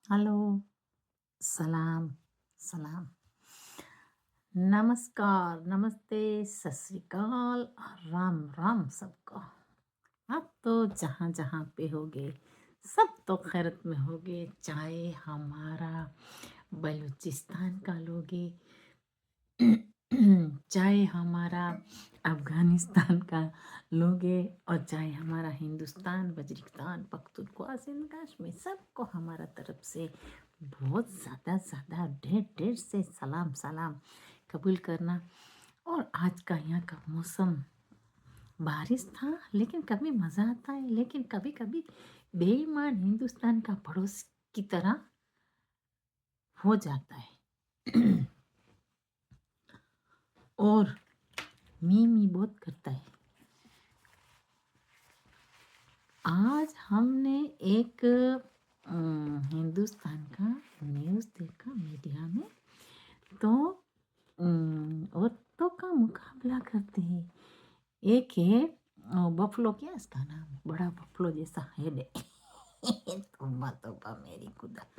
Hello, सलाम, सलाम, नमस्कार, नमस्ते, सत श्री अकाल और राम राम सबको। आप तो जहाँ जहाँ पे होगे सब तो खैरत में होगे, चाहे हमारा बलूचिस्तान का लोगे चाहे हमारा अफ़गानिस्तान का लोगे और चाहे हमारा हिंदुस्तान, बजरिस्तान, पख्तूनख्वा, सिंध, कश्मीर, सबको हमारा तरफ से बहुत ज़्यादा ढेर ढेर से सलाम सलाम कबूल करना। और आज का यहाँ का मौसम बारिश था, लेकिन कभी मज़ा आता है, लेकिन कभी कभी बेईमान हिंदुस्तान का पड़ोस की तरह हो जाता है और मी बहुत करता है। आज हमने एक हिंदुस्तान का न्यूज़ देखा मीडिया में, तो औरतों का मुकाबला करते हैं। एक है बफलो, क्या इसका नाम, बड़ा बफलो जैसा हेड है तोबा तोबा मेरी खुदा,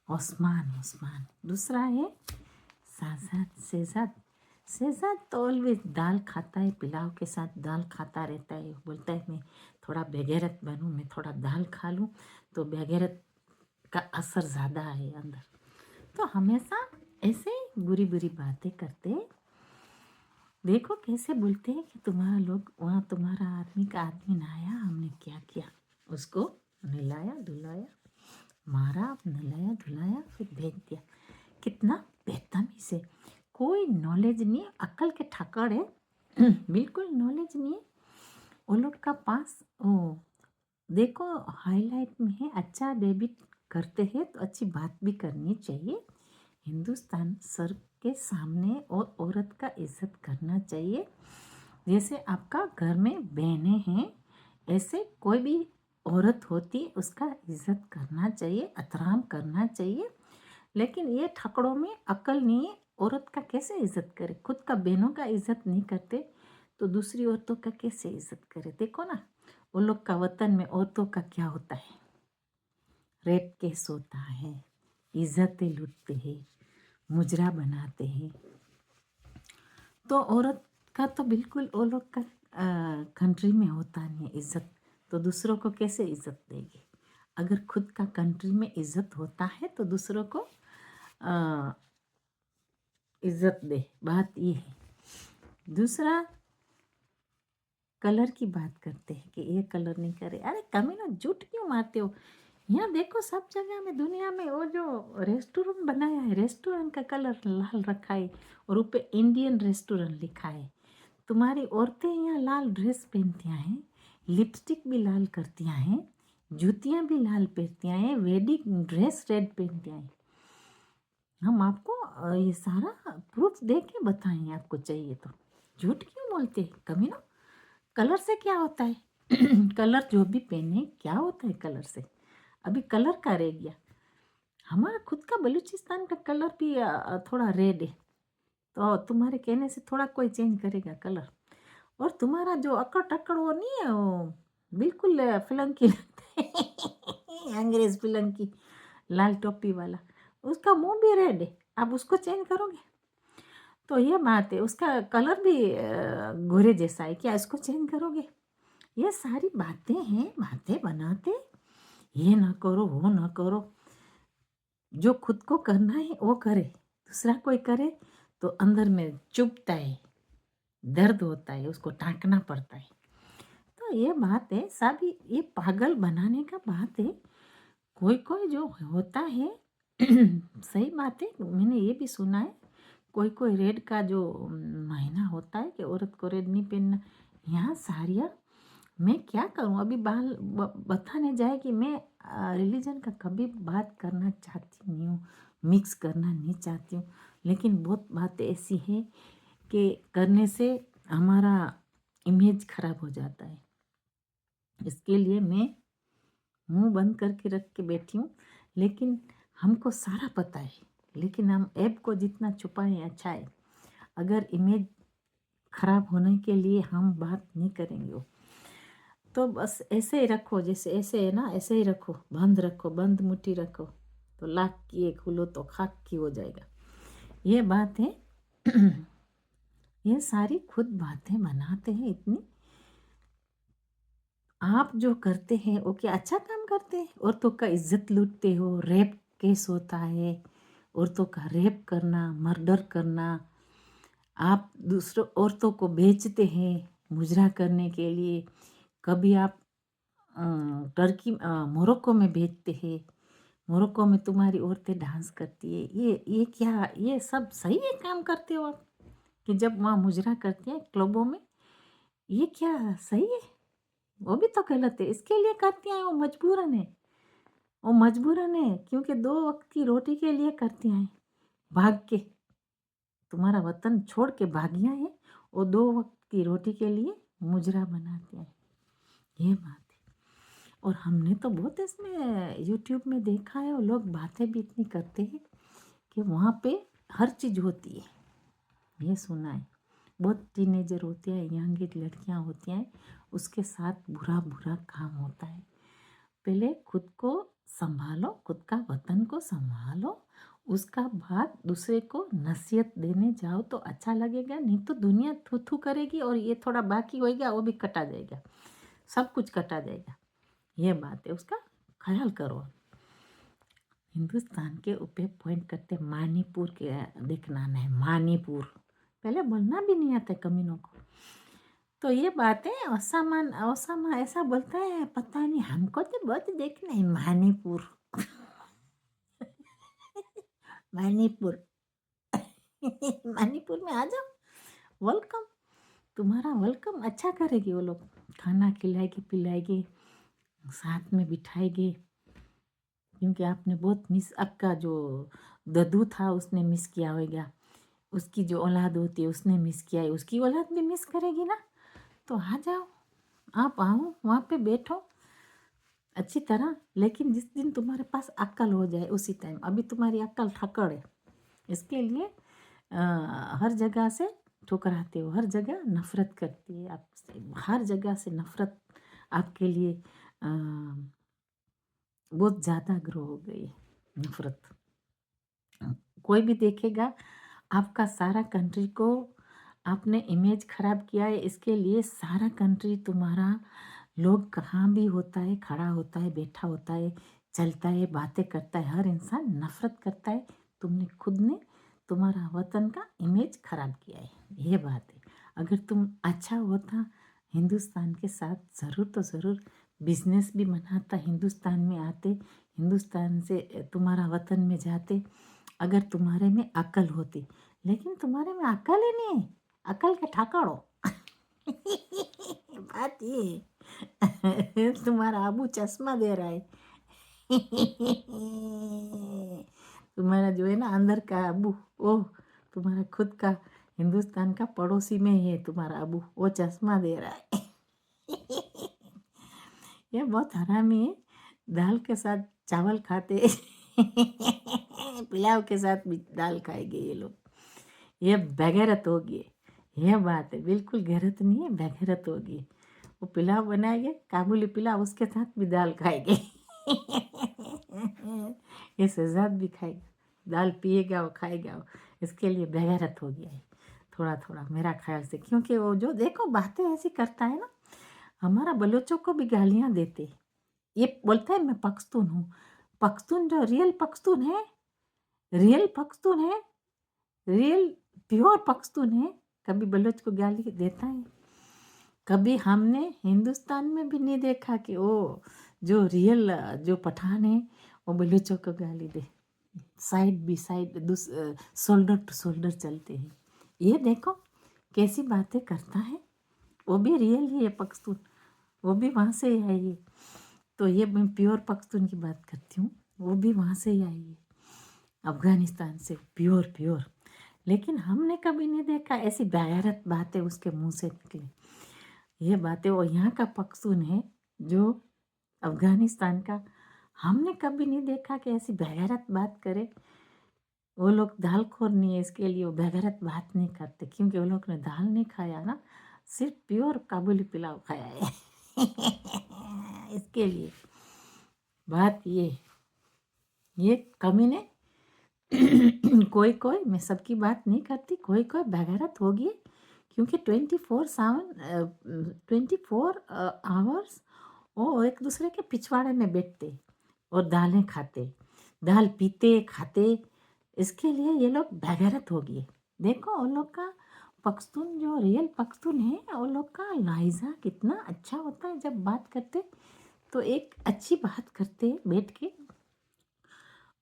ओस्मान ओस्मान। दूसरा है साजाद शेजाद। शेजाद तो ऑलवेज दाल खाता है, पुलाव के साथ दाल खाता रहता है। बोलता है मैं थोड़ा बेगैरत बनूं, मैं थोड़ा दाल खा लूं तो बेगैरत का असर ज़्यादा है अंदर। तो हमेशा ऐसे बुरी बुरी बातें करते। देखो कैसे बोलते हैं कि तुम्हारा लोग वहाँ, तुम्हारा आदमी का आदमी ना आया, हमने क्या किया, उसको नहलाया धुलाया, मारा, नहलाया धुलाया, फिर भेज दिया। कितना बेतमीज़ी से, कोई नॉलेज नहीं है, अक्ल के ठक्कर है बिल्कुल नॉलेज नहीं है वो लोग का पास। ओ देखो हाईलाइट में है, अच्छा डेबिट करते हैं तो अच्छी बात भी करनी चाहिए। हिंदुस्तान सर के सामने और औरत का इज्जत करना चाहिए। जैसे आपका घर में बहनें हैं, ऐसे कोई भी औरत होती है उसका इज्जत करना चाहिए, एहतराम करना चाहिए। लेकिन ये ठकड़ों में अक्ल नहीं है, औरत का कैसे इज्जत करे, खुद का बहनों का इज्जत नहीं करते तो दूसरी औरतों का कैसे इज्जत करे। देखो ना वो लोग का वतन में औरतों का क्या होता है, रेप केस होता है, इज्जतें लूटते हैं, मुजरा बनाते हैं। तो औरत का तो बिल्कुल वो लोग का कंट्री में होता नहीं है इज्जत, तो दूसरों को कैसे इज्जत देगी। अगर खुद का कंट्री में इज्जत होता है तो दूसरों को इज्जत दे, बात ये है। दूसरा कलर की बात करते हैं कि ये कलर नहीं करे। अरे कमीना झूठ क्यों मारते हो। यहाँ देखो सब जगह में दुनिया में वो जो रेस्टोरेंट बनाया है, रेस्टोरेंट का कलर लाल रखा है और ऊपर इंडियन रेस्टोरेंट लिखा है। तुम्हारी औरतें यहाँ लाल ड्रेस पहनती हैं, लिपस्टिक भी लाल करती हैं, जूतियाँ भी लाल पहनती हैं, वेडिंग ड्रेस रेड पहनती हैं। हम आपको ये सारा प्रूफ दे के बताएं, आपको चाहिए तो। झूठ क्यों बोलते हैं कमीना। कलर से क्या होता है कलर जो भी पहने क्या होता है कलर से, अभी कलर का रह गया। हमारा खुद का बलूचिस्तान का कलर भी थोड़ा रेड है, तो तुम्हारे कहने से थोड़ा कोई चेंज करेगा कलर। और तुम्हारा जो अकड़ टक्कड़ वो नहीं है, वो बिल्कुल फिलंकी लगता है अंग्रेज फिलंकी, लाल टोपी वाला, उसका मुंह भी रेड है, आप उसको चेंज करोगे। तो ये बात है, उसका कलर भी गोरे जैसा है, क्या इसको चेंज करोगे। ये सारी बातें हैं, बातें बनाते, ये ना करो वो ना करो। जो खुद को करना है वो करे, दूसरा कोई करे तो अंदर में चुभता है, दर्द होता है, उसको टाँकना पड़ता है। तो ये बात है, सब ये पागल बनाने का बात है। कोई कोई जो होता है सही बात है, मैंने ये भी सुना है कोई कोई रेड का जो महीना होता है कि औरत को रेड नहीं पहनना। यहाँ साड़ियाँ मैं क्या करूँ, अभी बाल बताने जाए कि मैं रिलीजन का कभी बात करना चाहती नहीं हूँ, मिक्स करना नहीं चाहती हूँ। लेकिन बहुत बातें ऐसी है कि करने से हमारा इमेज खराब हो जाता है, इसके लिए मैं मुंह बंद करके रख के बैठी हूँ। लेकिन हमको सारा पता है, लेकिन हम ऐप को जितना छुपाएं अच्छा है। अगर इमेज खराब होने के लिए हम बात नहीं करेंगे। तो बस ऐसे ही रखो, जैसे ऐसे है ना, ऐसे ही रखो, बंद रखो, बंद मुट्ठी रखो, तो लाख की एक खुलो तो खाक की हो जाएगा। ये बात है। ये सारी खुद बातें बनाते हैं इतनी। आप जो करते हैं वो क्या अच्छा काम करते हैं? औरतों का इज्जत लूटते हो, रेप केस होता है, औरतों का रेप करना, मर्डर करना, आप दूसरों औरतों को बेचते हैं मुजरा करने के लिए। कभी आप टर्की मोरक्को में बेचते हैं, मोरक्को में तुम्हारी औरतें डांस करती है। ये क्या, ये सब सही है काम करते हो आप? कि जब वहाँ मुजरा करते हैं क्लबों में, ये क्या सही है? वो भी तो गलत है। इसके लिए करती हैं, वो मजबूरन है, वो मजबूरन है, क्योंकि 2 वक्त की रोटी के लिए करती हैं, भाग के। तुम्हारा वतन छोड़ के भागिया है, वो 2 वक्त की रोटी के लिए मुजरा बनाते हैं। ये बात है। और हमने तो बहुत इसमें यूट्यूब में देखा है, वो लोग बातें भी इतनी करते हैं कि वहाँ पे हर चीज़ होती है। ये सुना है, बहुत टीनेजर होते हैं, यंग लड़कियाँ होती हैं, उसके साथ बुरा बुरा काम होता है। पहले खुद को संभालो, खुद का वतन को संभालो, उसका बाद दूसरे को नसीहत देने जाओ तो अच्छा लगेगा। नहीं तो दुनिया थू थू करेगी और ये थोड़ा बाकी होएगा, वो भी कटा जाएगा, सब कुछ कटा जाएगा। ये बात है, उसका ख्याल करो। हिंदुस्तान के ऊपर पॉइंट करते, मणिपुर के देखना नहीं, मणिपुर पहले बोलना भी नहीं आता कमीनों को। तो ये बातें ओसामा ऐसा बोलता है, पता नहीं, हमको तो बहुत देखना है मणिपुर। मणिपुर। मणिपुर में आ जाओ, वेलकम, तुम्हारा वेलकम अच्छा करेगी वो लोग, खाना खिलाएगी पिलाएगी, साथ में बिठाएगी। क्योंकि आपने बहुत मिस, आपका जो ददू था उसने मिस किया होगा, उसकी जो औलाद होती है उसने मिस किया है, उसकी औलाद भी मिस करेगी ना। तो आ जाओ, आप आओ, वहाँ पे बैठो अच्छी तरह। लेकिन जिस दिन तुम्हारे पास अक्ल हो जाए उसी टाइम, अभी तुम्हारी अक्ल ठक्कड़ है, इसके लिए हर जगह से ठुकराते हो, हर जगह नफ़रत करती है आपसे, हर जगह से नफ़रत आपके लिए बहुत ज़्यादा ग्रो हो गई है नफ़रत। कोई भी देखेगा आपका सारा कंट्री को आपने इमेज ख़राब किया है, इसके लिए सारा कंट्री तुम्हारा, लोग कहाँ भी होता है, खड़ा होता है, बैठा होता है, चलता है, बातें करता है, हर इंसान नफ़रत करता है। तुमने खुद ने तुम्हारा वतन का इमेज ख़राब किया है, ये बात है। अगर तुम अच्छा होता हिंदुस्तान के साथ, ज़रूर तो ज़रूर बिजनेस भी बनाता, हिंदुस्तान में आते, हिंदुस्तान से तुम्हारा वतन में जाते, अगर तुम्हारे में अकल होती। लेकिन तुम्हारे में अकल ही नहीं है, अकल के ठाकड़ो। बात ये तुम्हारा अबू चश्मा दे रहा है। तुम्हारा जो है ना अंदर का अबू, वो तुम्हारा खुद का हिंदुस्तान का पड़ोसी में ही है तुम्हारा अबू, वो चश्मा दे रहा है। ये बहुत हरामी है, दाल के साथ चावल खाते। पुलाव के साथ भी दाल खाएंगे ये लोग, ये बेगैरत होगी। ये बात है, बिल्कुल गैरत नहीं है, बेगैरत होगी। वो पुलाव बनाएंगे, काबुली पुलाव, उसके साथ भी दाल खाएंगे। ये शहजाद भी खाएगा, दाल पिएगा, वो खाएगा, वो इसके लिए बेगैरत हो गया है थोड़ा थोड़ा मेरा ख्याल से। क्योंकि वो जो देखो बातें ऐसी करता है ना, हमारा बलोचों को भी गालियाँ देते। ये बोलता है मैं पख्तून हूँ, पख्तून जो रियल पख्तून है, रियल पख्तून है, रियल प्योर पख्तून है, कभी बलोच को गाली देता है? कभी हमने हिंदुस्तान में भी नहीं देखा कि वो जो रियल जो पठान है वो बलोचों को गाली दे। साइड भी साइड, शोल्डर टू शोल्डर चलते हैं। ये देखो कैसी बातें करता है, वो भी रियल ही है पख्तून, वो भी वहाँ से ही आई है। तो ये मैं प्योर पख्तून की बात करती हूँ, वो भी वहाँ से ही आई है, अफ़गानिस्तान से, प्योर प्योर। लेकिन हमने कभी नहीं देखा ऐसी बेगैरत बातें उसके मुंह से निकली। ये बातें वो यहाँ का पख्तून है जो अफ़गानिस्तान का, हमने कभी नहीं देखा कि ऐसी बेगैरत बात करे। वो लोग दाल खोर नहीं है, इसके लिए वो बेगैरत बात नहीं करते, क्योंकि वो लोग ने दाल नहीं खाया ना, सिर्फ प्योर काबुली पुलाव खाया है। इसके लिए बात ये कमीने कोई कोई, मैं सबकी बात नहीं करती, कोई कोई बगैरत होगी, क्योंकि 24 आवर्स वो एक दूसरे के पिछवाड़े में बैठते और दालें खाते, दाल पीते खाते। इसके लिए ये लोग बगैरत होगी। देखो उन लोग का पख्तून, जो रियल पख्तून है, वो लोग का लहजा कितना अच्छा होता है। जब बात करते तो एक अच्छी बात करते बैठ के,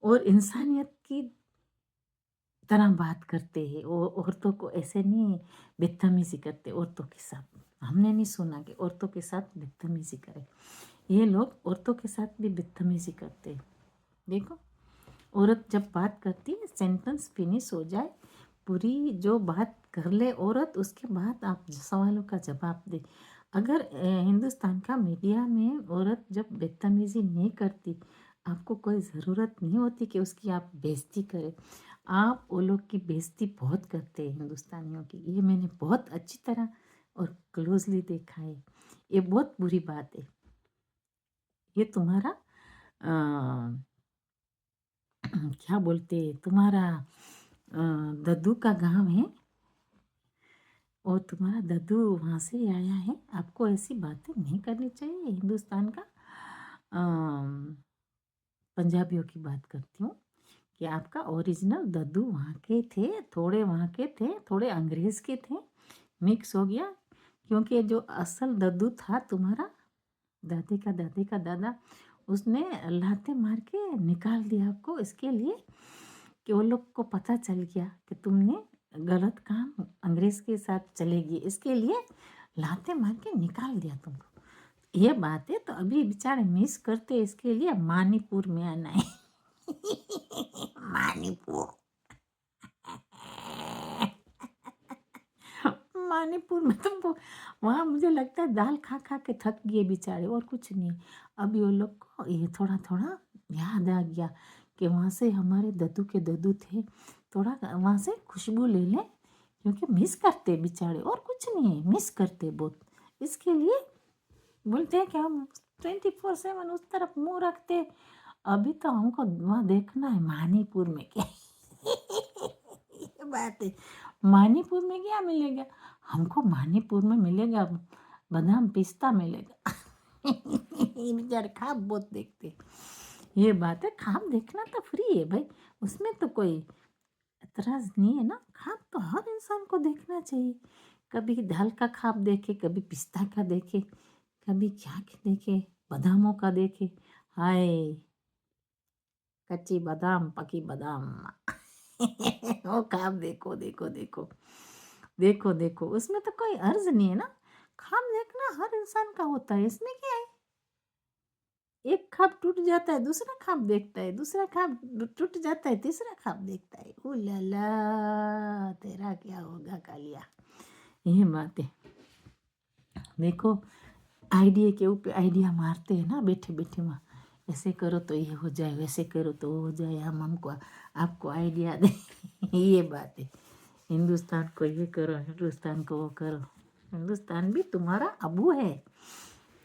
और इंसानियत की तरह बात करते हैं। वो औरतों को ऐसे नहीं बदतमीजी करते औरतों के साथ। हमने नहीं सुना कि औरतों के साथ बदतमीजी करे। ये लोग औरतों के साथ भी बदतमीजी करते हैं। देखो औरत जब बात करती है, सेंटेंस फिनिश हो जाए, पूरी जो बात कर ले औरत, उसके बाद आप सवालों का जवाब दे। अगर हिंदुस्तान का मीडिया में औरत जब बदतमीजी नहीं करती, आपको कोई ज़रूरत नहीं होती कि उसकी आप बेइज्जती करें। आप वो लोग की बेइज्जती बहुत करते हैं हिंदुस्तानियों की। ये मैंने बहुत अच्छी तरह और क्लोजली देखा है। ये बहुत बुरी बात है। ये तुम्हारा क्या बोलते, तुम्हारा दद्दू का गांव है, और तुम्हारा दद्दू वहाँ से आया है। आपको ऐसी बातें नहीं करनी चाहिए। हिंदुस्तान का पंजाबियों की बात करती हूँ कि आपका ओरिजिनल दद्दू वहाँ के थे, थोड़े वहाँ के थे, थोड़े अंग्रेज़ के थे, मिक्स हो गया। क्योंकि जो असल दद्दू था तुम्हारा दादी का दादी का दादा, उसने लाते मार के निकाल दिया आपको, इसके लिए कि वो लोग को पता चल गया कि तुमने गलत काम अंग्रेज़ के साथ चलेगी, इसके लिए लाते मार के निकाल दिया तुमको। ये बात है तो अभी बेचारे मिस करते, इसके लिए मणिपुर में आना है। मणिपुर मणिपुर में तुमको, वहाँ मुझे लगता है दाल खा खा के थक गए बेचारे, और कुछ नहीं। अभी वो लोग को ये थोड़ा थोड़ा याद आ गया कि वहाँ से हमारे दद्दू के दद्दू थे, थोड़ा वहाँ से खुशबू ले लें, क्योंकि मिस करते बेचारे, और कुछ नहीं है, मिस करते बहुत। इसके लिए बोलते हैं कि हम 24/7 उस तरफ मुंह रखते। अभी तो हमको वहाँ देखना है मणिपुर में क्या। ये बात है, मणिपुर में क्या मिलेगा हमको? मणिपुर में मिलेगा बादाम पिस्ता मिलेगा। ये बेचारे ख्वाब बहुत देखते। ये बात है, ख्वाब देखना तो फ्री है भाई, उसमें तो कोई एतराज़ नहीं है ना। ख्वाब तो हर इंसान को देखना चाहिए। कभी दाल का ख्वाब देखे, कभी पिस्ता का देखे, कभी क्या देखे, बादामों का देखे। हाय कच्ची बादाम पकी बादाम। वो ख्वाब देखो देखो देखो देखो देखो, उसमें तो कोई अर्ज नहीं है ना। ख्वाब देखना हर इंसान का होता है, इसमें क्या है? एक ख्वाब टूट जाता है, दूसरा ख्वाब देखता है, दूसरा ख्वाब टूट जाता है, तीसरा ख्वाब देखता है। ओ लाला तेरा क्या होगा कालिया। ये बात है। देखो आइडिया के ऊपर आइडिया मारते हैं ना बैठे बैठे, वहाँ ऐसे करो तो ये हो जाए, वैसे करो तो वो हो जाए, हम हमको आपको आइडिया दे। ये बात है। हिंदुस्तान को ये करो, हिंदुस्तान को वो करो। हिंदुस्तान भी तुम्हारा अबू है।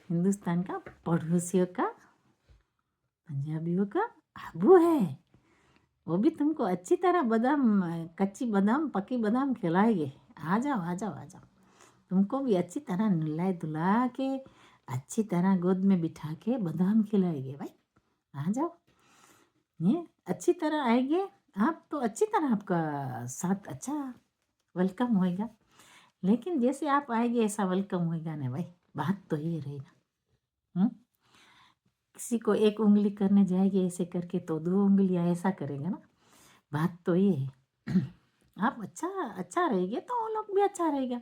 हिंदुस्तान का पड़ोसियों का, पंजाबियों का अबू है। वो भी तुमको अच्छी तरह बादाम, कच्ची बादाम पकी बादाम खिलाएंगे। आ जाओ आ जाओ आ जाओ, तुमको भी अच्छी तरह नहलाए धुला के, अच्छी तरह गोद में बिठा के बादाम खिलाएंगे भाई। आ जाओ, ये अच्छी तरह आएंगे आप तो अच्छी तरह आपका साथ अच्छा वेलकम होएगा। लेकिन जैसे आप आएंगे ऐसा वेलकम होएगा ना भाई। बात तो ये रही ना। किसी को एक उंगली करने जाएगी ऐसे करके तो 2 उंगलियां ऐसा करेंगे ना। बात तो ये है। आप अच्छा अच्छा रहेंगे तो वो लोग भी अच्छा रहेगा।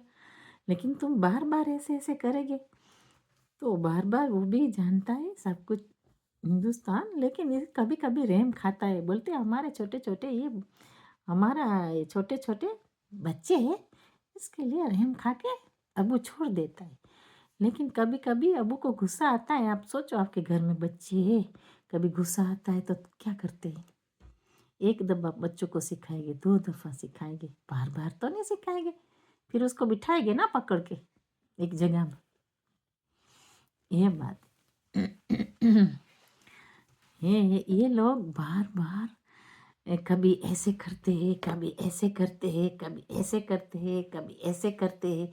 लेकिन तुम बार बार ऐसे ऐसे करेंगे तो बार बार वो भी जानता है सब कुछ हिंदुस्तान, लेकिन ये कभी कभी रहम खाता है। बोलते हमारे छोटे छोटे ये, हमारा ये छोटे छोटे बच्चे हैं, इसके लिए रहम खा के अबू छोड़ देता है। लेकिन कभी कभी अबू को गुस्सा आता है। आप सोचो आपके घर में बच्चे हैं, कभी गुस्सा आता है तो क्या करते हैं? एक दफ़ा बच्चों को सिखाएंगे, 2 दफ़ा सिखाएंगे, बार बार तो नहीं सिखाएंगे। फिर उसको बिठाएंगे ना पकड़ के एक जगह में। ये बात ये लोग बार बार कभी ऐसे करते हैं, कभी ऐसे करते हैं, कभी ऐसे करते हैं, कभी ऐसे करते हैं।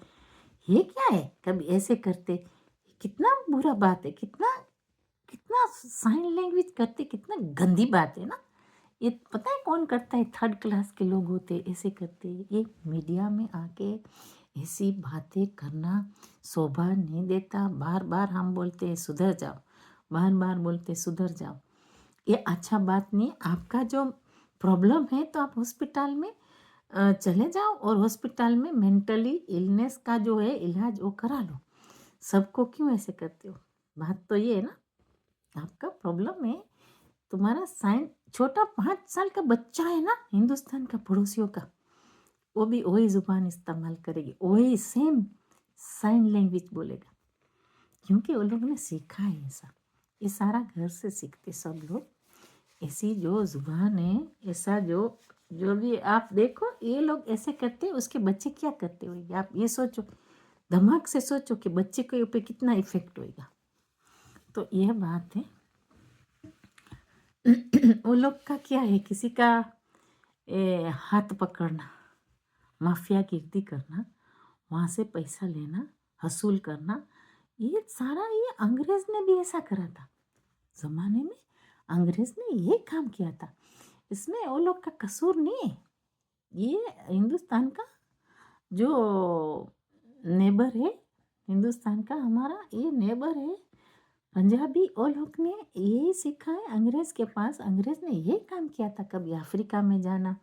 ये क्या है, कभी ऐसे करते? कितना बुरा बात है, कितना कितना साइन लैंग्वेज करते, कितना गंदी बात है ना। ये पता है कौन करता है? थर्ड क्लास के लोग होते ऐसे करते। ये मीडिया में आके ऐसी बातें करना शोभा नहीं देता। बार बार हम बोलते हैं सुधर जाओ, बार बार बोलते सुधर जाओ। ये अच्छा बात नहीं। आपका जो प्रॉब्लम है तो आप हॉस्पिटल में चले जाओ और हॉस्पिटल में मेंटली इलनेस का जो है इलाज वो करा लो। सबको क्यों ऐसे करते हो? बात तो ये है ना, आपका प्रॉब्लम है। तुम्हारा साइन छोटा 5 साल का बच्चा है ना, हिंदुस्तान का पड़ोसियों का, वो भी वही जुबान इस्तेमाल करेगी, वही सेम साइन लैंग्वेज बोलेगा, क्योंकि वो लोग ने सीखा है ऐसा। ये सारा घर से सीखते सब लोग। ऐसी जो जुबान है, ऐसा जो जो भी आप देखो ये लोग ऐसे करते, उसके बच्चे क्या करते होंगे आप ये सोचो, दिमाग से सोचो कि बच्चे के ऊपर कितना इफेक्ट होएगा। तो यह बात है। वो लोग का क्या है, किसी का हाथ पकड़ना, माफिया गिरदी करना, वहाँ से पैसा लेना, हसूल करना, ये सारा ये अंग्रेज ने भी ऐसा करा था ज़माने में। अंग्रेज ने ये काम किया था, इसमें वो लोग का कसूर नहीं है। ये हिंदुस्तान का जो नेबर है, हिंदुस्तान का हमारा ये नेबर है पंजाबी, वो लोग ने यही सीखा है अंग्रेज़ के पास। अंग्रेज़ ने यही काम किया था, कभी अफ्रीका में जाना,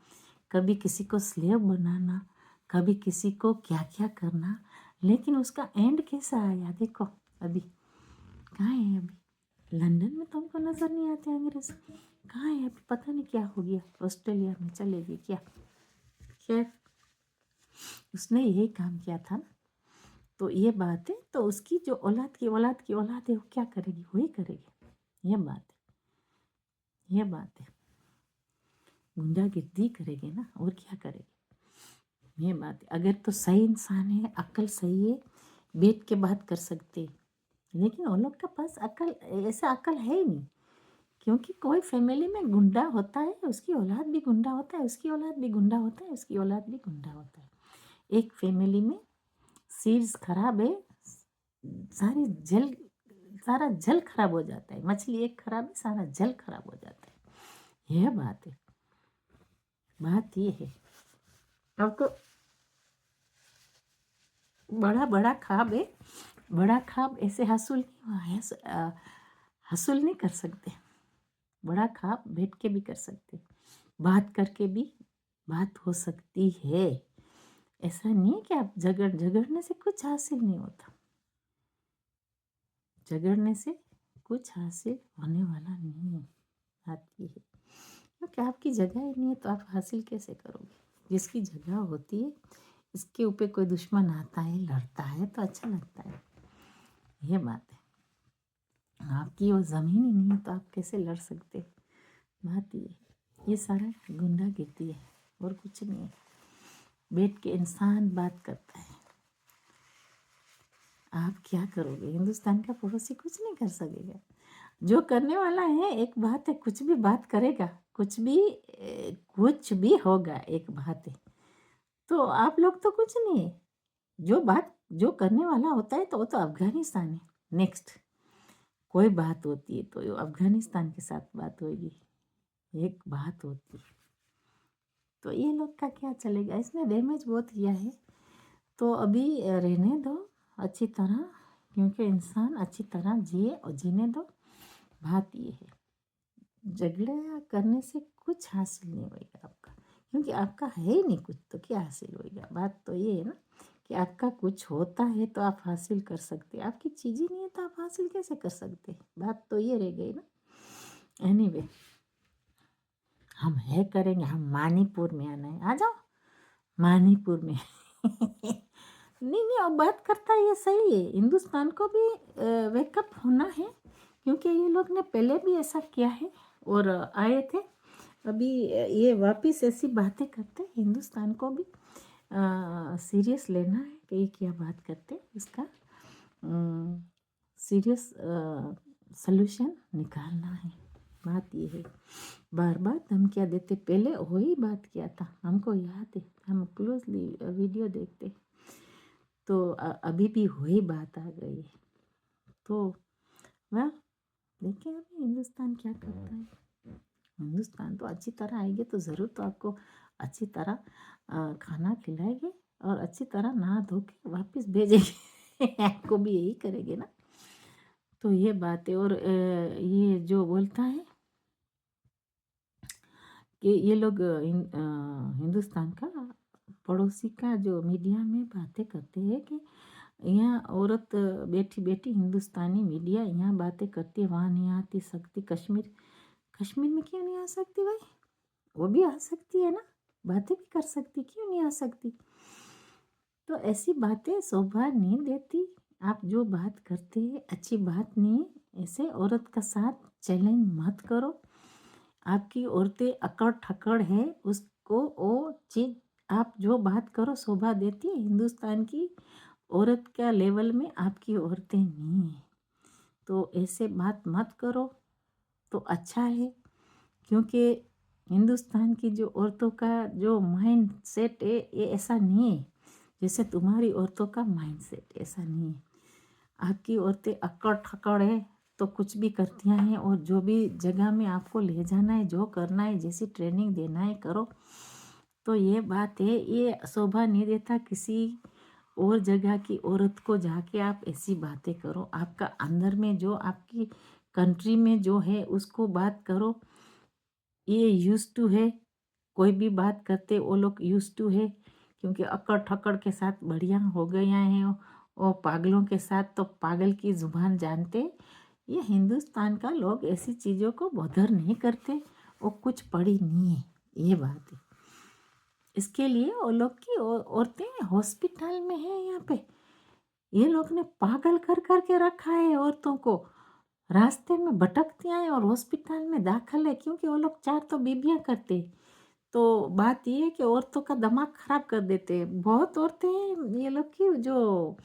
कभी किसी को स्लेव बनाना, कभी किसी को क्या क्या करना। लेकिन उसका एंड कैसा आया देखो। अभी कहाँ है? अभी लंदन में तो हमको नज़र नहीं आते अंग्रेज़। कहाँ है अभी? पता नहीं क्या हो गया, ऑस्ट्रेलिया में चले गए क्या। खैर, उसने यही काम किया था ना। तो ये बात है। तो उसकी जो औलाद की औलाद की औलाद है वो क्या करेगी? वही करेगी। ये बात है, ये बात है। गुंडागिर्दी करेगी ना, और क्या करेगी? ये बात है। अगर तो सही इंसान है, अक्ल सही है, बैठ के बात कर सकते हैं। लेकिन वो लोग के पास अक्ल, ऐसा अक्ल है ही नहीं। क्योंकि कोई फैमिली में गुंडा होता है, उसकी औलाद भी गुंडा होता है, उसकी औलाद भी गुंडा होता है, उसकी औलाद भी गुंडा होता है। एक फैमिली में सीड्स खराब है, सारी जल सारा जल खराब हो जाता है। मछली एक खराब है, सारा जल खराब हो जाता है। यह बात है। बात ये है। अब तो बड़ा बड़ा ख्वाब है, बड़ा ख्वाब ऐसे हसूल नहीं हुआ है, हसूल नहीं कर सकते। बड़ा ख्वाब बैठ के भी कर सकते, बात करके भी बात हो सकती है। ऐसा नहीं है कि आप झगड़ने से कुछ हासिल नहीं होता। झगड़ने से कुछ हासिल होने वाला नहीं है। बात ये है, क्योंकि आपकी जगह ही नहीं है तो आप हासिल कैसे करोगे? जिसकी जगह होती है, इसके ऊपर कोई दुश्मन आता है, लड़ता है तो अच्छा लगता है। ये बात है। आपकी वो ज़मीन ही नहीं है तो आप कैसे लड़ सकते? बात ये सारा गुंडागिर्दी है और कुछ नहीं है। बैठ के इंसान बात करता है। आप क्या करोगे? हिंदुस्तान का पड़ोसी कुछ नहीं कर सकेगा। जो करने वाला है, एक बात है, कुछ भी बात करेगा, कुछ भी होगा, एक बात है। तो आप लोग तो कुछ नहीं है। जो करने वाला होता है तो वो तो अफगानिस्तान है। नेक्स्ट कोई बात होती है तो अफगानिस्तान के साथ बात होगी, एक बात होती है। तो ये लोग का क्या चलेगा? इसने डैमेज बहुत किया है। तो अभी रहने दो अच्छी तरह, क्योंकि इंसान अच्छी तरह जिए और जीने दो। बात ये है, झगड़ा करने से कुछ हासिल नहीं होएगा आपका, क्योंकि आपका है ही नहीं कुछ, तो क्या हासिल होएगा? बात तो ये है ना कि आपका कुछ होता है तो आप हासिल कर सकते, आपकी चीज़ ही नहीं है तो आप हासिल कैसे कर सकते? बात तो ये रह गई ना। एनीवे, हम है करेंगे। हम मानीपुर में आना है, आ जाओ मानीपुर में। नहीं नहीं, अब बात करता है ये सही है। हिंदुस्तान को भी वेकअप होना है, क्योंकि ये लोग ने पहले भी ऐसा किया है और आए थे। अभी ये वापस ऐसी बातें करते। हिंदुस्तान को भी सीरियस लेना है कि ये क्या बात करते, इसका सीरियस सल्यूशन निकालना है। बात ये है, बार बार धमकियाँ देते, पहले वही बात किया था, हमको याद है, हम क्लोजली वीडियो देखते, तो अभी भी वही बात आ गई है। तो वह देखिए अभी हिंदुस्तान क्या करता है। हिंदुस्तान तो अच्छी तरह आएगी तो ज़रूर तो आपको अच्छी तरह खाना खिलाएंगे और अच्छी तरह नहा धो के वापस भेजेंगे आपको भी यही करेंगे ना। तो ये बात है। और ये जो बोलता है कि ये लोग हिंदुस्तान का पड़ोसी का जो मीडिया में बातें करते हैं कि यहाँ औरत बैठी बैठी हिंदुस्तानी मीडिया यहाँ बातें करती है, वहाँ नहीं आती सकती। कश्मीर में क्यों नहीं आ सकती भाई, वो भी आ सकती है ना, बातें भी कर सकती, क्यों नहीं आ सकती। तो ऐसी बातें शोभा नहीं देती। आप जो बात करते हैं अच्छी बात नहीं, ऐसे औरत का साथ चैलेंज मत करो। आपकी औरतें अकड़ ठकड़ है, उसको वो चीज़ आप जो बात करो शोभा देती है। हिंदुस्तान की औरत का लेवल में आपकी औरतें नहीं हैं, तो ऐसे बात मत करो तो अच्छा है। क्योंकि हिंदुस्तान की जो औरतों का जो माइंड सेट है ये ऐसा नहीं है जैसे तुम्हारी औरतों का माइंड सेट, ऐसा नहीं है। आपकी औरतें अकड़ ठकड़ है तो कुछ भी करती हैं, और जो भी जगह में आपको ले जाना है, जो करना है, जैसी ट्रेनिंग देना है करो। तो ये बात है, ये शोभा नहीं देता किसी और जगह की औरत को जाके आप ऐसी बातें करो। आपका अंदर में जो आपकी कंट्री में जो है उसको बात करो। ये यूज टू है, कोई भी बात करते वो लोग यूज टू है, क्योंकि अकड़ ठकड़ के साथ बढ़िया हो गया है, और पागलों के साथ तो पागल की जुबान जानते। ये हिंदुस्तान का लोग ऐसी चीज़ों को बॉदर नहीं करते, वो कुछ पड़ी नहीं है, ये बात है। इसके लिए वो लोग की औरतें हॉस्पिटल में है यहाँ पे। ये लोग ने पागल कर कर के रखा है औरतों को, रास्ते में भटकती हैं और हॉस्पिटल में दाखिल है, क्योंकि वो लोग 4 तो बीबियाँ करते। तो बात ये है कि औरतों का दिमाग खराब कर देते हैं। बहुत औरतें हैं ये लोग की, जो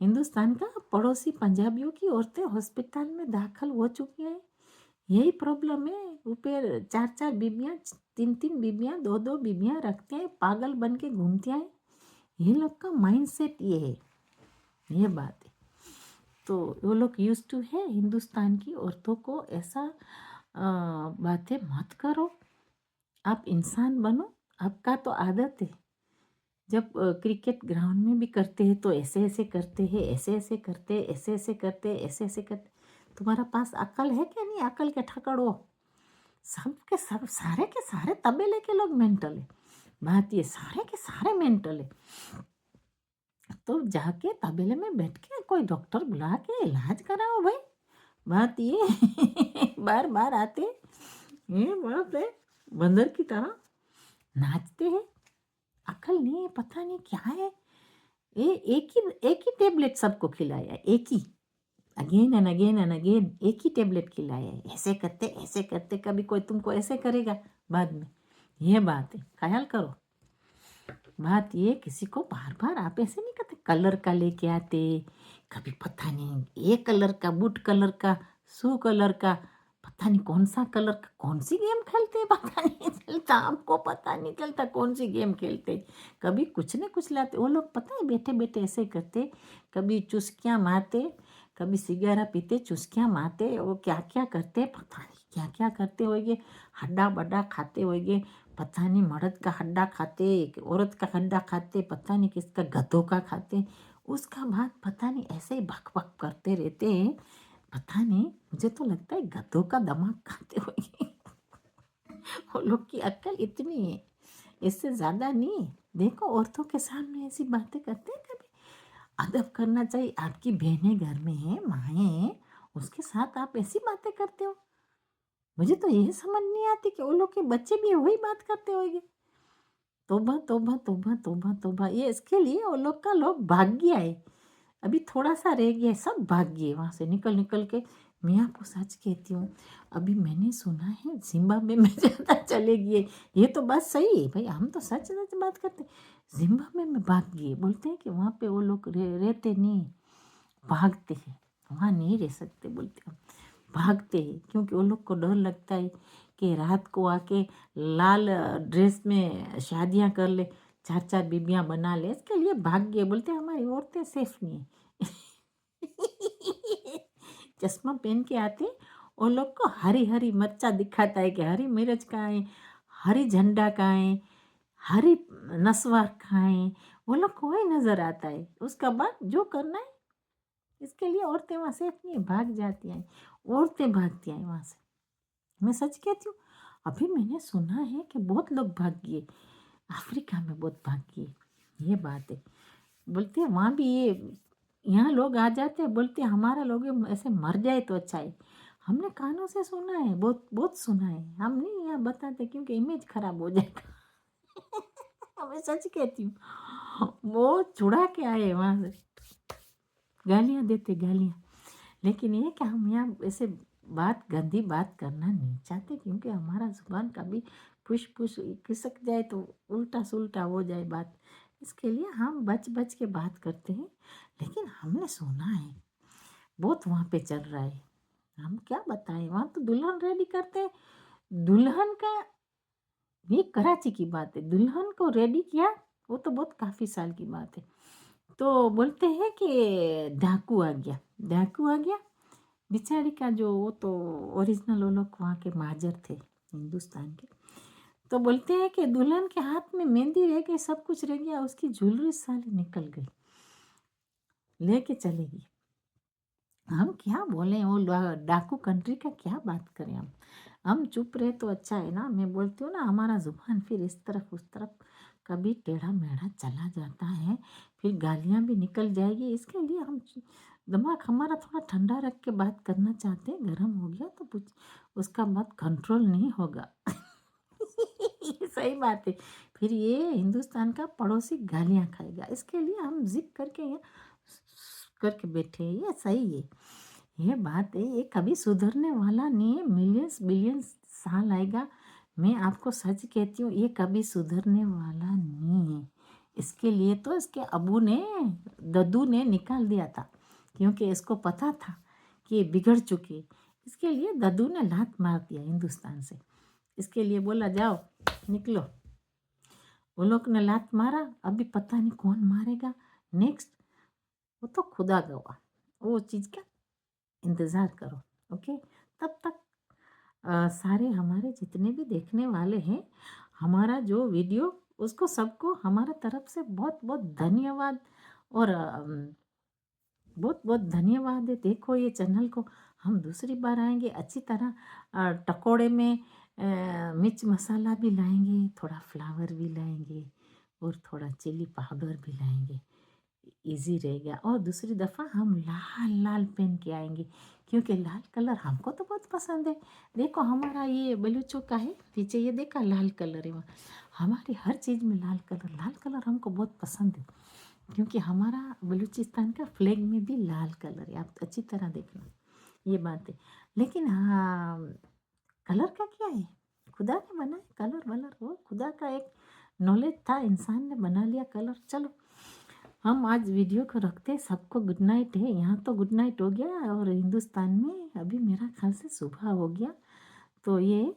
हिंदुस्तान का पड़ोसी पंजाबियों की औरतें हॉस्पिटल में दाखिल हो चुकी हैं। यही प्रॉब्लम है, ऊपर 4 बीबियाँ, 3 बीबियाँ, 2 बीबियाँ रखते हैं, पागल बन के घूमते हैं। ये लोग का माइंड सेट ये है, ये बात है। तो वो लोग यूज टू है हिंदुस्तान की औरतों को ऐसा बातें मत करो। आप इंसान बनो। आपका तो आदत है, जब क्रिकेट ग्राउंड में भी करते हैं तो ऐसे ऐसे करते हैं, ऐसे ऐसे करते, ऐसे ऐसे करते, ऐसे ऐसे करते। तुम्हारा पास अकल है क्या नहीं, अकल के ठकड़ो। सब के सब, सारे के सारे तबेले के लोग मेंटल है। बात ये सारे के सारे मेंटल है। तो जाके तबेले में बैठ के कोई डॉक्टर बुला के इलाज कराओ भाई। बात ये बार बार आते ये बाप रे, बंदर की तरह नाचते हैं। अकल नहीं है, पता नहीं क्या है। ये एक ही टेबलेट सबको खिलाया, एक ही, अगेन एंड अगेन एक ही टेबलेट खिलाया है। ऐसे करते कभी कोई तुमको ऐसे करेगा बाद में। ये बात है, ख्याल करो। बात ये, किसी को बार बार आप ऐसे नहीं करते। कलर का लेके आते, कभी पता नहीं ये कलर का, बूट कलर का, शू कलर का, पता नहीं कौन सा कलर का, कौन सी गेम खेलते पता नहीं चलता, हमको पता नहीं चलता कौन सी गेम खेलते। कभी कुछ न कुछ लाते वो लोग, पता है बैठे बैठे ऐसे करते। कभी चुस्कियाँ मारते, कभी सिगारा पीते, चुस्कियाँ मारते, वो क्या क्या करते पता नहीं, क्या क्या करते होंगे। हड्डा बड्डा खाते होंगे, पता नहीं मर्द का हड्डा खाते, औरत का हड्डा खाते, पता नहीं किसका, गधों का खाते। उसका बाद पता नहीं ऐसे ही भक भक करते रहते हैं। पता नहीं, मुझे तो लगता है गधों का दिमाग खाते होंगे वो लोग की अक्ल इतनी है, इससे ज़्यादा नहीं। देखो औरतों के सामने ऐसी बातें करते हैं, कभी अदब करना चाहिए। आपकी बहनें घर में हैं, माएँ हैं, उसके साथ आप ऐसी बातें करते हो। मुझे तो यही समझ नहीं आती कि वो लोग के बच्चे भी वही बात करते होंगे। तौबा तौबा तौबा तौबा तौबा। ये इसके लिए वो लोग का लोग भाग गया है। अभी थोड़ा सा रह गया है, सब भाग गए वहाँ से निकल निकल के। मैं आपको सच कहती हूँ, अभी मैंने सुना है जिम्बाब्वे में ज़्यादा चले गए। ये तो बात सही है भाई, हम तो सच सच बात करते। जिम्बाब्वे में भाग गए, बोलते हैं कि वहाँ पे वो लोग रहते नहीं, भागते हैं वहाँ नहीं रह सकते, बोलते हम भागते हैं, क्योंकि वो लोग को डर लगता है कि रात को आके लाल ड्रेस में शादियाँ कर ले, 4-4 बीबियाँ बना ले, इसके लिए भाग गए। बोलते हमारी औरतें सेफ नहीं है। चश्मा पहन के आते, वो लोग को हरी हरी मिर्चा दिखाता है कि हरी मिर्च कहाँ है, हरी झंडा कहाँ है, हरी नस्वार कहाँ है, वो लोग को वही नज़र आता है। उसका बाद जो करना है, इसके लिए औरतें वहाँ सेफ नहीं है, भाग जाती हैं, औरतें भागती हैं वहाँ से। मैं सच कहती हूँ, अभी मैंने सुना है कि बहुत लोग भाग गए, अफ्रीका में बहुत भाग गए, ये बात है। बोलते हैं वहाँ भी ये, यहाँ लोग आ जाते हैं, बोलते हैं हमारा लोग ऐसे मर जाए तो अच्छा है। हमने कानों से सुना है, बहुत बहुत सुना है, हम नहीं यहाँ बताते क्योंकि इमेज खराब हो जाएगा। मैं सच कहती हूँ, वो छुड़ा के आए वहाँ से, गालियाँ देते गालियाँ। लेकिन ये कि हम यहाँ ऐसे बात, गंदी बात करना नहीं चाहते, क्योंकि हमारा जुबान कभी फुस फुस खिसक जाए तो उल्टा सुल्टा हो जाए बात, इसके लिए हम बच बच के बात करते हैं। लेकिन हमने सुना है बहुत वहाँ पे चल रहा है, हम क्या बताएं, वहाँ तो दुल्हन रेडी करते हैं। दुल्हन का, ये कराची की बात है, दुल्हन को रेडी किया, वो तो बहुत काफ़ी साल की बात है। तो बोलते हैं कि डाकू आ गया, डाकू आ गया बिचारी का, जो वो तो ओरिजिनल वो लोग वहाँ के महाजर थे हिंदुस्तान के। तो बोलते हैं कि दुल्हन के हाथ में मेहंदी रह गई, सब कुछ रह गया, उसकी ज्वेलरी सारी निकल गई, लेके चलेगी। हम क्या बोले, वो डाकू कंट्री का क्या बात करें हम चुप रहे तो अच्छा है ना। मैं बोलती हूँ ना, हमारा जुबान फिर इस तरफ उस तरफ कभी टेढ़ा मेढ़ा चला जाता है, फिर गालियाँ भी निकल जाएगी। इसके लिए हम दिमाग हमारा थोड़ा ठंडा रख के बात करना चाहते हैं। गर्म हो गया तो कुछ उसका बात कंट्रोल नहीं होगा। सही बात है, फिर ये हिंदुस्तान का पड़ोसी गालियाँ खाएगा, इसके लिए हम जिप करके यहाँ करके बैठे हैं, ये सही है, ये बात है। ये कभी सुधरने वाला नहीं है, मिलियंस बिलियंस साल आएगा, मैं आपको सच कहती हूँ, ये कभी सुधरने वाला नहीं है। इसके लिए तो इसके अबू ने, दद्दू ने निकाल दिया था, क्योंकि इसको पता था कि ये बिगड़ चुके। इसके लिए दद्दू ने लात मार दिया हिंदुस्तान से, इसके लिए बोला जाओ निकलो। वो लोग ने लात मारा, अभी पता नहीं कौन मारेगा नेक्स्ट, वो तो खुदा गवा, वो चीज़ का इंतज़ार करो। ओके, तब तक सारे हमारे जितने भी देखने वाले हैं हमारा जो वीडियो, उसको सबको हमारा तरफ से बहुत बहुत धन्यवाद, और बहुत बहुत धन्यवाद है। देखो ये चैनल को, हम दूसरी बार आएंगे अच्छी तरह, टकोड़े में मिर्च मसाला भी लाएंगे, थोड़ा फ्लावर भी लाएंगे, और थोड़ा चिली पाउडर भी लाएंगे, इजी रहेगा। और दूसरी दफ़ा हम लाल लाल पहन के आएंगे, क्योंकि लाल कलर हमको तो बहुत पसंद है। देखो हमारा ये बलूचों का है, पीछे ये देखा लाल कलर है, वहाँ हमारी हर चीज़ में लाल कलर हमको बहुत पसंद है, क्योंकि हमारा बलूचिस्तान का फ्लैग में भी लाल कलर है, आप अच्छी तरह देखना, ये बात है। लेकिन हाँ, कलर का क्या है, खुदा ने बनाया कलर वलर, वो खुदा का एक नॉलेज था, इंसान ने बना लिया कलर। चलो हम आज वीडियो को रखते हैं, सबको गुड नाइट है, यहाँ तो गुड नाइट हो गया, और हिंदुस्तान में अभी मेरा ख्याल से सुबह हो गया। तो ये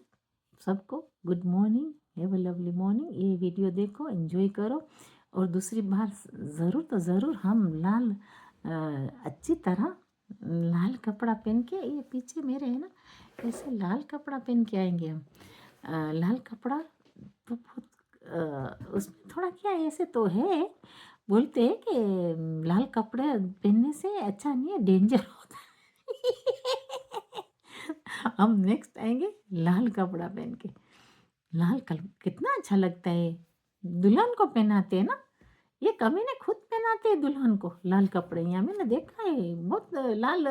सबको good morning, have a lovely morning. ये वीडियो देखो, एंजॉय करो, और दूसरी बार ज़रूर तो ज़रूर हम लाल अच्छी तरह लाल कपड़ा पहन के, ये पीछे मेरे है ना, ऐसे लाल कपड़ा पहन के आएंगे हम। लाल कपड़ा तो बहुत उसमें थोड़ा क्या ऐसे तो है, बोलते हैं कि लाल कपड़े पहनने से अच्छा नहीं है, डेंजर होता है। हम नेक्स्ट आएंगे लाल कपड़ा पहन के, लाल कलर कितना अच्छा लगता है, दुल्हन को पहनाते हैं ना, ये कभी ने खुद पहनाते हैं दुल्हन को लाल कपड़े। यहाँ मैंने देखा है बहुत लाल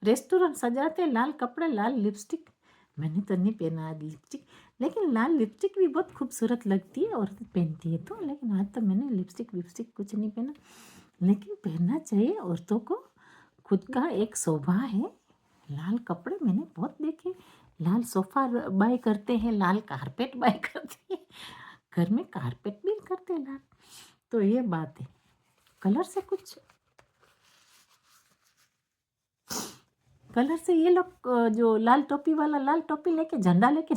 रेस्टोरेंट सजाते हैं लाल कपड़े, लाल लिपस्टिक, मैंने तो नहीं पहना है लिपस्टिक, लेकिन लाल लिपस्टिक भी बहुत खूबसूरत लगती है, औरत पहनती है तो। लेकिन आज तो मैंने लिपस्टिक विपस्टिक कुछ नहीं पहना, लेकिन पहनना चाहिए औरतों को, खुद का एक शोभा है। लाल कपड़े मैंने बहुत देखे, लाल सोफ़ा बाय करते हैं, लाल कारपेट बाय करते हैं, घर में कारपेट भी करते हैं लाल। तो ये बात है, कलर से कुछ कलर से ये लोग जो लाल टोपी वाला लाल टोपी लेके झंडा लेके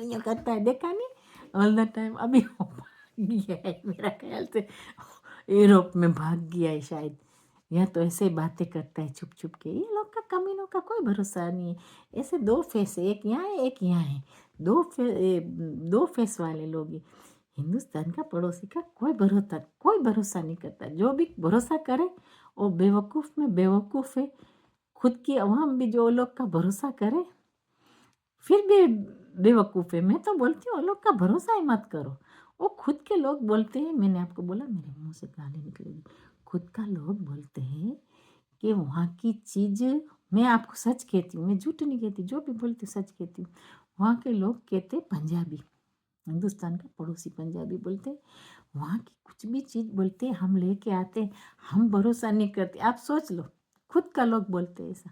यूं करता है, देखा नहीं ऑल द टाइम। अभी वो भाग गया है मेरा ख्याल से, यूरोप में भाग गया है शायद। यहाँ तो ऐसे ही बातें करता है छुप छुप के। ये लोग का कमीनों का कोई भरोसा नहीं है। ऐसे दो फेस है, एक यहाँ है एक यहाँ है, दो फेस वाले लोग हैं। हिंदुस्तान का पड़ोसी का कोई भरोसा नहीं करता। जो भी भरोसा करे वो बेवकूफ़ में बेवकूफ़ है। खुद की अवाम भी जो लोग का भरोसा करे फिर भी बेवकूफ़ है। मैं तो बोलती हूँ वो लोग का भरोसा ही मत करो। वो खुद के लोग बोलते हैं, मैंने आपको बोला मेरे मुंह से गाली निकलेगी। खुद का लोग बोलते हैं कि वहाँ की चीज़, मैं आपको सच कहती हूँ, मैं झूठ नहीं कहती, जो भी बोलती हूँ सच कहती हूँ। वहाँ के लोग कहते पंजाबी, हिंदुस्तान का पड़ोसी पंजाबी बोलते, वहाँ की कुछ भी चीज़ बोलते हम लेके आते, हम भरोसा नहीं करते। आप सोच लो, खुद का लोग बोलते हैं ऐसा।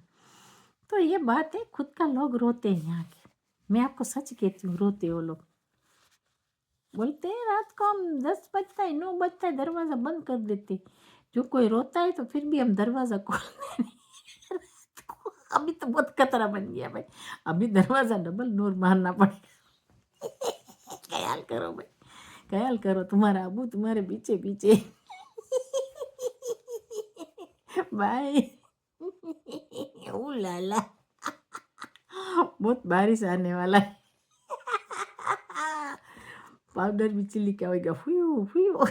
तो ये बात है, खुद का लोग रोते हैं यहाँ के। मैं आपको सच कहती हूँ, रोते वो लोग। बोलते हैं रात को हम 10 बजता है 9 बजता है दरवाज़ा बंद कर देते। जो कोई रोता है तो फिर भी हम दरवाज़ा खोलते नहीं। अभी तो बहुत खतरा बन गया भाई, अभी दरवाज़ा डबल डोर मारना पड़ेगा। ख्याल करो भाई, ख्याल करो, तुम्हारा अबू तुम्हारे पीछे पीछे। बाय। ओ लाला, बहुत बारिश आने वाला है। पाउडर भी चिल्ली क्या होगा, फुयू फुयू।